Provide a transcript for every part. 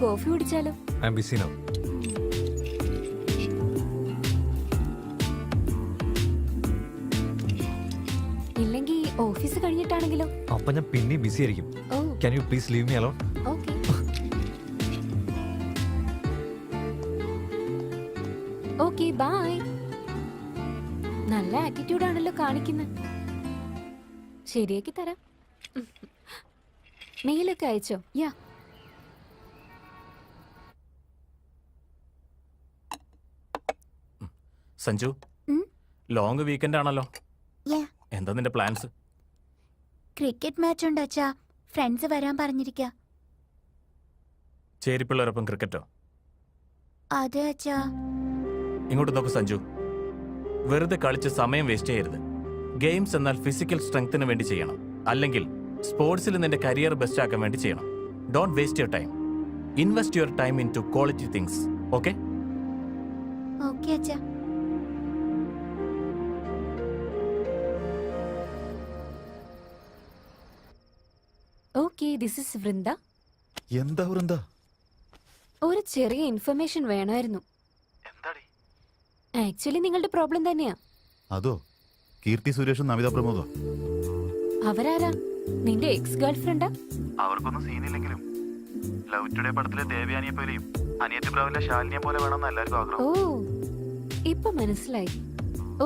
Coffee കുടിച്ചാലോ? I am busy now. ഇല്ലെങ്കിൽ office കഴിഞ്ഞിട്ടാണെങ്കിലോ? അപ്പൊ ഞാൻ പിന്നെ ബിസി ആയിരിക്കും. Can you please leave me alone? Okay. Okay bye. നല്ല ആറ്റിറ്റ്യൂഡ് ആണല്ലോ കാണിക്കുന്നത്. ശരിയാക്കി തരാം. മെയിലൊക്കെ അയച്ചോ? യാ. സഞ്ജു, ലോങ് വീക്കെൻഡ് ആണല്ലോ. എന്താ നിന്റെ പ്ലാൻസ്? ക്രിക്കറ്റ് മാച്ച് ഉണ്ട് അച്ഛാ. ഫ്രണ്ട്സ് വരാൻ പറഞ്ഞിരിക്ക. ചേരിപ്പിള്ളേരൊപ്പം ക്രിക്കറ്റോ? അതെ അച്ഛാ. ഇങ്ങോട്ട് നോക്ക് സഞ്ജു, വെറുതെ കളിച്ച് സമയം വേസ്റ്റ് ചെയ്യരുത്. ഗെയിംസ് എന്നാൽ ഫിസിക്കൽ സ്ട്രെങ്ത്തിന് വേണ്ടി ചെയ്യണം, അല്ലെങ്കിൽ സ്പോർട്സിൽ നിന്റെ കരിയർ ബെസ്റ്റ് ആക്കാൻ വേണ്ടി ചെയ്യണം. Don't waste your time. Invest your time into quality things. Okay? Okay അച്ഛാ. Okay, this is Vrinda. എന്താ വൃന്ദ? ഒരു ചെറിയ ഇൻഫർമേഷൻ വേണമായിരുന്നു. ആക്ച്വലി നിങ്ങളുടെ പ്രോബ്ലം തന്നെയാ. അതോ? കീർത്തി സുരേഷും നമിത പ്രമോദോ? അവരാരാ? നിന്റെ എക്സ് ഗേൾ ഫ്രണ്ടാ? അവർക്കൊന്നും സീനില്ലെങ്കിലും ലവ് ടുഡേ പടത്തിലെ ദേവയാനിയെ പോലെയും അനിയത്തി പ്രാവിലെ ശാലിനിയെ പോലെ വേണമെന്ന് എല്ലാവർക്കും ആഗ്രഹം. ഓ, ഇപ്പൊ മനസ്സിലായി.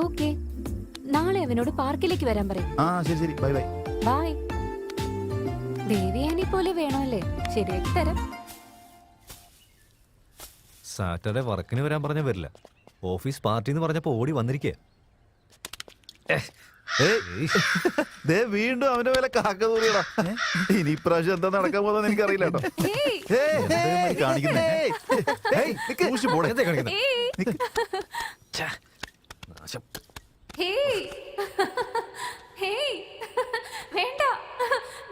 ഓക്കെ, നാളെ അവനോട് പാർക്കിലേക്ക് വരാൻ പറയും. ആ ശരി ശരി, ബൈ ബൈ. ബൈ. ദേവയാനി പോലെ വേണമല്ലേ? ശരിയാക്കി തരാം. സാറ്റർഡേ വർക്കിന് വരാൻ പറഞ്ഞ വരില്ല. ഓഫീസ് പാർട്ടി എന്ന് പറഞ്ഞപ്പോ ഓടി വന്നിരിക്കുക. വീണ്ടും അവന്റെ മേലെ കാക്ക തൂറിയടാ. ഇനി ഇപ്രാവശ്യം എന്താ നടക്കാൻ പോകുന്ന എനിക്കറിയില്ല കേട്ടോ. വേണ്ട,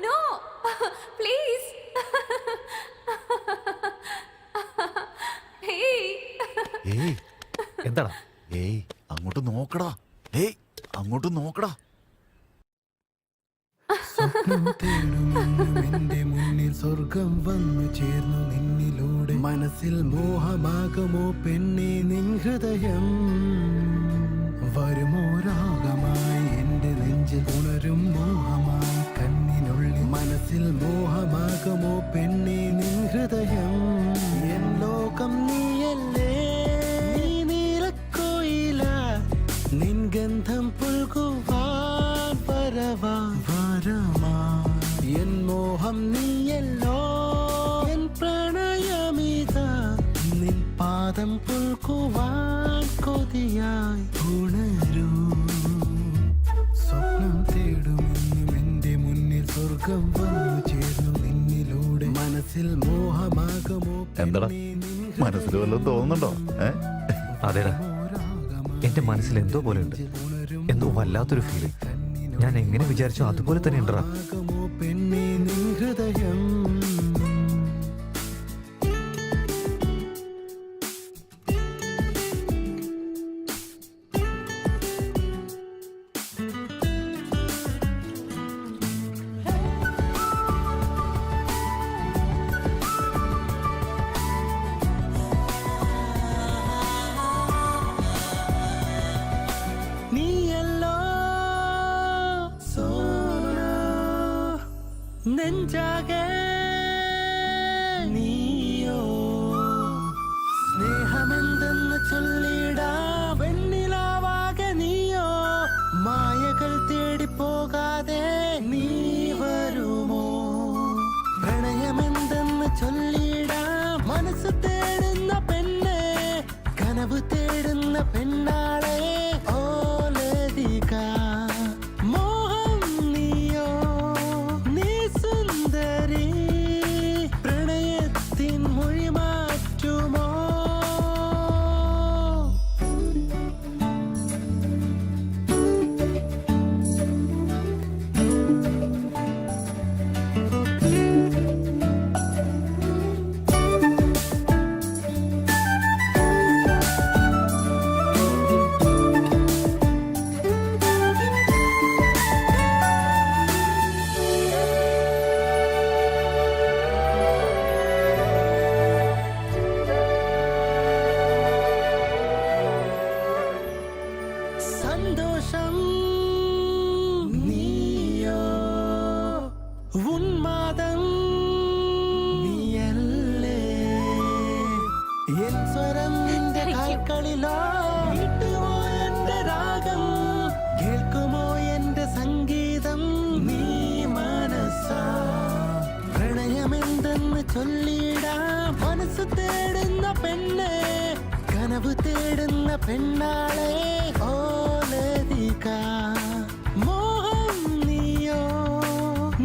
നോ പ്ലീസ്. എന്താടാ? ഏയ് അങ്ങോട്ട് നോക്കടാ. ഏയ് അങ്ങോട്ട് നോക്കടാ. എന്റെ മുന്നിൽ സ്വർഗം വന്നു ചേർന്നു നിന്നിലൂടെ. മനസ്സിൽ മോഹമാകുമോ പെണ്ണെ നിൻ ഹൃദയം? വരുമോ രാഗമായി എന്റെ നെഞ്ചിൽ ഉണരും മോഹമായി കണ്ണിനുള്ളിൽ. മനസ്സിൽ മോഹമാകുമോ പെണ്ണെ നിൻ ഹൃദയം? എൻ ലോകം നീയല്ലേ, നീ നീലക്കോയില. നിൻ ഗന്ധം പുൽകുവാൻ വരവാ വരമാ. എൻ മോഹം നീയല്ലോ, എൻ പ്രണയമിത. നിൻ പാദം പുൽകുവാൻ കൊതിയായി ഉണരൂ. സ്വപ്നം തേടുമെന്നും എന്റെ മുന്നിൽ സ്വർഗം വന്നു ചേർന്നു നിന്നിലൂടെ. മനസ്സിൽ മോഹമാകുമോ? എന്താടാ മനസ്സിൽ വല്ലതും തോന്നുന്നുണ്ടോ? അതേടാ, എന്റെ മനസ്സിൽ എന്തോ പോലെ ഉണ്ട്. എന്തോ വല്ലാത്തൊരു ഫീല്. ഞാൻ എങ്ങനെ വിചാരിച്ചോ അതുപോലെ തന്നെ ഉണ്ടടാ. പെണ്ണെ നിൻ ഹൃദയം. നെഞ്ചാകെ നീയോ സ്നേഹമെന്തെന്ന് ചൊല്ലിടാ. വെണ്ണിലാവാകെ നീയോ മായകൾ തേടി പോകാതെ നീ വരുമോ? പ്രണയമെന്തെന്ന് ചൊല്ലിടാ. മനസ്സ് തേടുന്ന പെണ്ണെ, കനവ് തേടുന്ന പെണ്ണാളെ. ഓ ലതിക ഉന്മാദം നീയല്ലേ എൻ സ്വരം നിന്റെ കാൽക്കളിലോ കേട്ടുമോ എന്റെ രാഗം കേൾക്കുമോ എന്റെ സംഗീതം നീ മനസ്സാ പ്രണയമെന്തെന്ന് ചൊല്ലിടാം മനസ്സ് തേടുന്ന പെണ്ണെ കനവ് തേടുന്ന പെണ്ണാളെ ഓ ലതിക മോഹം നീയോ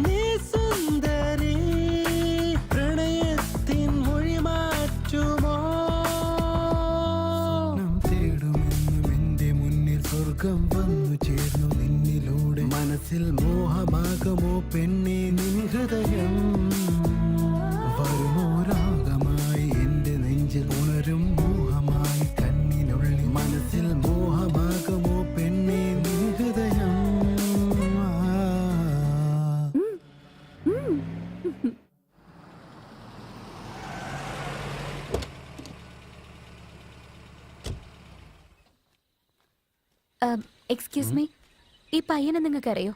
നീ സുന്ദരി പ്രണയത്തിൻ മൊഴി മാറ്റുമോ തേടുമെന്നും എന്റെ മുന്നിൽ സ്വർഗം വന്നു ചേർന്നു നിന്നിലൂടെ മനസ്സിൽ മോഹമാകുമോ പെണ്ണെ നിൻ ഹൃദയം വരുമോ രാഗമായി എന്റെ നെഞ്ചിൽ ഉണരും മോഹമായി കണ്ണിനുള്ളിൽ മനസ്സിൽ മോഹമാകുമോ പെണ്ണെ നിൻ ഹൃദയം എക്സ്ക്യൂസ് മീ, ഈ പയ്യനെ നിങ്ങൾക്ക് അറിയോ?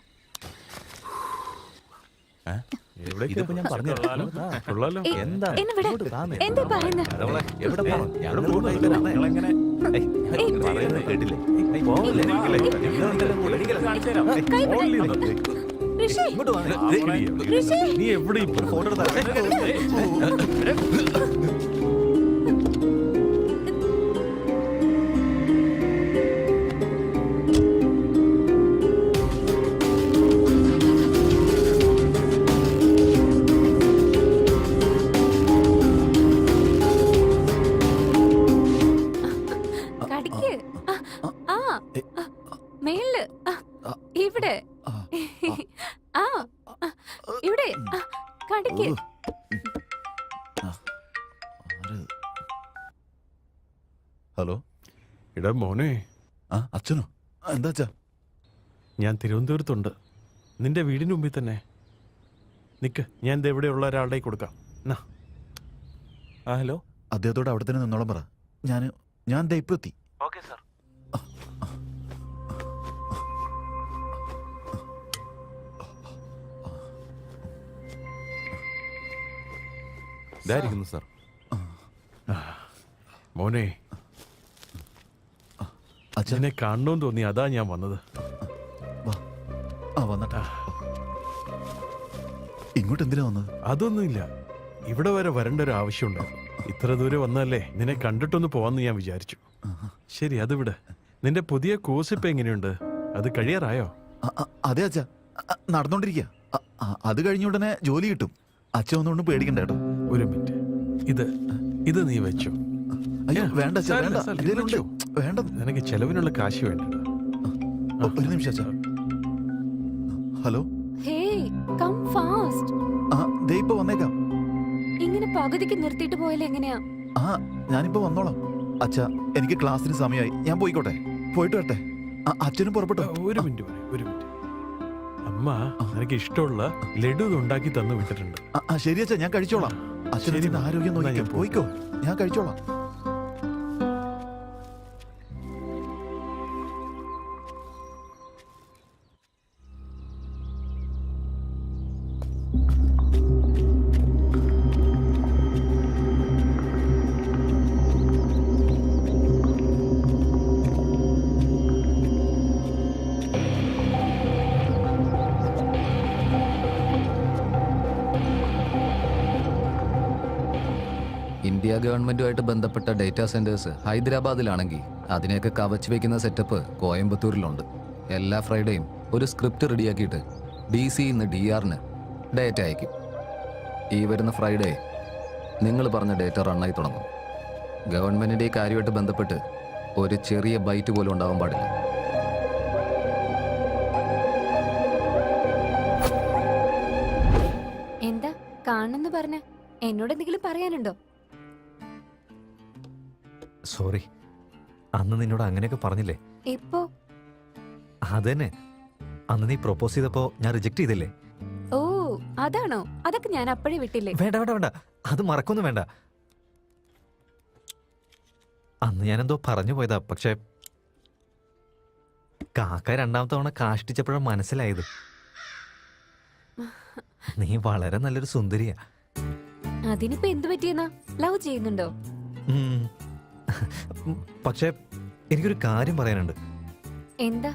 ഇതിപ്പോ ഞാൻ പറഞ്ഞു എന്താ എന്നെ വിടാ. എന്താ പറയുന്നത്? എവിടെ പോകണം? എവിടെ പോകുന്നു? പറയുന്നത് കേട്ടില്ലേ? ഋഷി, ഇങ്ങോട്ട് വാ. ഋഷി. നീ എവിടെ ഇപ്പൊ ഫോട്ടോ കടിക്ക്. ആ, മേളില്. ഇവിടെ. ആ, ഇവിടെ. കടിക്ക്. ഹലോ. എടാ മോനെ, ആ അച്ഛനോ? എന്താ അച്ഛാ? ഞാൻ തിരുവനന്തപുരത്തുണ്ട്, നിന്റെ വീടിന് മുമ്പിൽ തന്നെ. നിക്ക്, ഞാൻ ദേ ഇവിടെയുള്ള ഒരാളുടെ കൊടുക്കാം. എന്നാ. ആ ഹലോ. അദ്ദേഹത്തോട് അവിടെ തന്നെ നിന്നോളം പറ. ഞാൻ ദേ ഇപ്പൊ എത്തി. Okay sir. ഇതായിരിക്കുന്നു സാർ. മോനെ, അച്ഛനെ എന്നെ കാണണമെന്ന് തോന്നി, അതാ ഞാൻ വന്നത്. വന്നട്ടാ. ഇങ്ങോട്ട് എന്തിനാ വന്നത്? അതൊന്നുമില്ല, ഇവിടെ വരെ വരേണ്ട ഒരു ആവശ്യമുണ്ടായിരുന്നു. ഇത്ര ദൂരെ വന്നല്ലേ, നിന്നെ കണ്ടിട്ടൊന്ന് പോവാന്ന് ഞാൻ വിചാരിച്ചു. ശരി, അത് വിട്. നിന്റെ പുതിയ കോഴ്സ് ഇപ്പൊ എങ്ങനെയുണ്ട്? അത് കഴിയാറായോ? അതെ അച്ഛാ, നടന്നോണ്ടിരിക്കുക. അത് കഴിഞ്ഞ ഉടനെ ജോലി കിട്ടും. അച്ഛൻ ഒന്നുകൊണ്ട് പേടിക്കണ്ട കേട്ടോ. ഒരു മിനിറ്റ്, ഇത് നീ വെച്ചോ. അയ്യോ വേണ്ട അച്ഛാ, വേണ്ട. ഇതിലുണ്ട്. വേണ്ട. നിനക്ക് ചെലവിനുള്ള കാശ് വേണ്ട. ഒരു നിമിഷം അച്ഛാ. ഹലോ. Hey, come fast. ദേ ഇപ്പൊ വന്നേക്കാം. ഇങ്ങനെ പകുതിക്ക് നിർത്തിയിട്ട് പോയാൽ എങ്ങനെയാ? ഞാനിപ്പോ വന്നോളാം. അച്ഛാ, എനിക്ക് ക്ലാസ്സിന് സമയമായി, ഞാൻ പോയിക്കോട്ടെ. പോയിട്ട് വരട്ടെ. അച്ഛനും പുറപ്പെട്ടോ? ഒരു മിനിറ്റ്, ഒരു മിനിറ്റ്. അമ്മ എനിക്ക് ഇഷ്ടമുള്ള ലഡു ഉണ്ടാക്കി തന്നു വിട്ടിട്ടുണ്ട്. ശരി അച്ഛാ, ഞാൻ കഴിച്ചോളാം. അച്ഛൻ്റെ ആരോഗ്യം നോക്കിക്കോ. പോയിക്കോ, ഞാൻ കഴിച്ചോളാം. ഇന്ത്യ ഗവൺമെന്റുമായിട്ട് ബന്ധപ്പെട്ട ഡേറ്റാ സെന്റേഴ്സ് ഹൈദരാബാദിലാണെങ്കിൽ അതിനെയൊക്കെ കവച്ച് വെക്കുന്ന സെറ്റപ്പ് കോയമ്പത്തൂരിലുണ്ട്. എല്ലാ ഫ്രൈഡേയും ഒരു സ്ക്രിപ്റ്റ് റെഡിയാക്കിയിട്ട് DC നിന്ന് DR-ന് ഡേറ്റ അയക്കും. ഈ വരുന്ന ഫ്രൈഡേ നിങ്ങൾ പറഞ്ഞ ഡേറ്റ റണ്ണായി തുടങ്ങും. ഗവൺമെന്റിന്റെ ഈ കാര്യമായിട്ട് ബന്ധപ്പെട്ട് ഒരു ചെറിയ ബൈറ്റ് പോലും ഉണ്ടാവാൻ പാടില്ല. എന്താ കാണുന്നു പറഞ്ഞ? എന്നോട് എന്തെങ്കിലും പറയാനുണ്ടോ? സോറി, അന്ന് നിന്നോട് അങ്ങനെയൊക്കെ പറഞ്ഞില്ലേ? ഇപ്പോ അതന്നെ, അന്ന് നീ പ്രൊപ്പോസ് ചെയ്തപ്പോ ഞാൻ റിജക്ട് ചെയ്തില്ലേ? ഓ, അതാണോ? അതൊക്കെ ഞാൻ അപ്പോഴേ വിട്ടില്ലേ. വേണ്ട വേണ്ട വേണ്ട, അത് മറക്കൊന്നും വേണ്ട. അന്ന് ഞാനെന്തോ പറഞ്ഞു പോയതാ. പക്ഷെ കാക്ക രണ്ടാമത്തെ തവണ കാഷ്ടിച്ചപ്പോഴാണ് മനസ്സിലായത്. നീ വളരെ നല്ലൊരു സുന്ദരിയാ. അതിനിപ്പോ എന്ത് പറ്റിയെന്നാ? ലവ് ചെയ്യുന്നുണ്ടോ? ഉം. പക്ഷേ എനിക്കൊരു കാര്യം പറയാനുണ്ട്. എന്താ?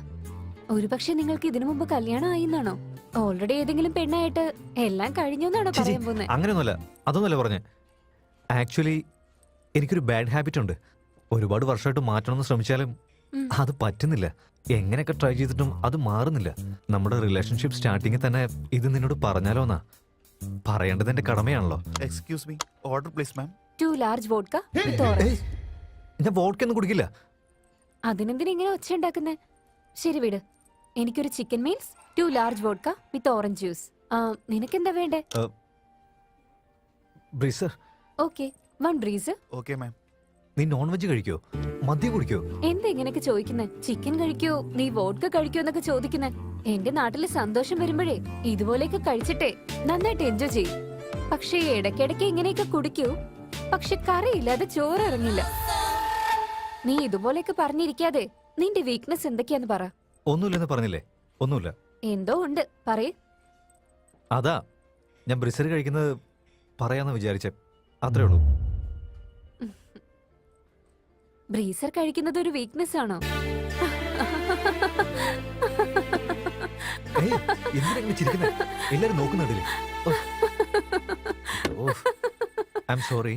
ഒരുപക്ഷെ നിങ്ങൾക്ക് ഇതിനു മുമ്പ് കല്യാണം ആയിന്നാണോ? ഓൾറെഡി ഏതെങ്കിലും പെണ്ണായിട്ട് എല്ലാം കഴിഞ്ഞോന്നാണോ ചേച്ചി, പറയാൻ പോകുന്നത്? അങ്ങനെയൊന്നുമല്ല, അതൊന്നുമല്ല പറഞ്ഞേ. ആക്ച്വലി എനിക്കൊരു ബാഡ് ഹാബിറ്റ് ഉണ്ട്. ഒരുപാട് വർഷമായിട്ട് മാറ്റണമെന്ന് ശ്രമിച്ചാലും അത് പറ്റുന്നില്ല. എങ്ങനെയൊക്കെ ട്രൈ ചെയ്തിട്ടും അത് മാറുന്നില്ല. നമ്മുടെ റിലേഷൻഷിപ്പ് സ്റ്റാർട്ടിങ്ങിൽ തന്നെ ഇത് നിന്നോട് പറഞ്ഞാലോ എന്നാ. പറയേണ്ടത് എന്റെ കടമയാണല്ലോ. Excuse me, order please ma'am. 2 large vodka with orange. ഞാൻ വോഡ്ക്കൊന്നും കുടിക്കില്ല. അതിനെന്തിനാ ഇങ്ങനെ ഒച്ച ഉണ്ടാക്കുന്നേ? ശരി വിട്. എനിക്കൊരു chicken meals, 2 large vodka with orange juice. നിനക്കെന്താ വേണ്ടേ? ബ്രീസർ, ഓക്കെ, 1 ബ്രീസ്. Okay ma'am. നീ നോൺ വെജ് കഴിക്കോ? മദ്യം കുടിക്കോ? എന്താ ഇങ്ങനെയൊക്കെ ചോദിക്കുന്നേ? ചിക്കൻ കഴിക്കോ, നീ വോഡ്ക കഴിക്കോ എന്നൊക്കെ ചോദിക്കുന്നേ? എന്റെ നാട്ടില് സന്തോഷം വരുമ്പോഴേ ഇതുപോലെയൊക്കെ കഴിച്ചിട്ടേ നന്നായിട്ട് എൻജോയ് ചെയ്യും. പക്ഷേ ഇടയ്ക്കിടയ്ക്ക് ഇങ്ങനെയൊക്കെ കുടിക്കൂ. പക്ഷെ കറിയില്ലാതെ ചോറ് ഇറങ്ങില്ല. നീ ഇതുപോലെയൊക്കെ പറഞ്ഞിരിക്കാതെ നിന്റെ വീക്ക്നെസ് എന്തൊക്കെയാന്ന് പറ. ഒന്നുമില്ലെന്ന് പറഞ്ഞില്ലേ? ഒന്നുമില്ല. എന്തോ ഉണ്ട്, പറയ്. അതാ ഞാൻ ബ്രിസർ കഴിക്കുന്നത് പറയാന്ന് വിചാരിച്ചേ. അത്രേ ഉള്ളൂ. ബ്രീസർ കഴിക്കുന്നത് ഒരു വീക്ക്നെസ് ആണോ? എന്തിനാ ചിരിക്കുന്നത്? എല്ലാരും നോക്കുന്നുണ്ടല്ലേ? I am sorry.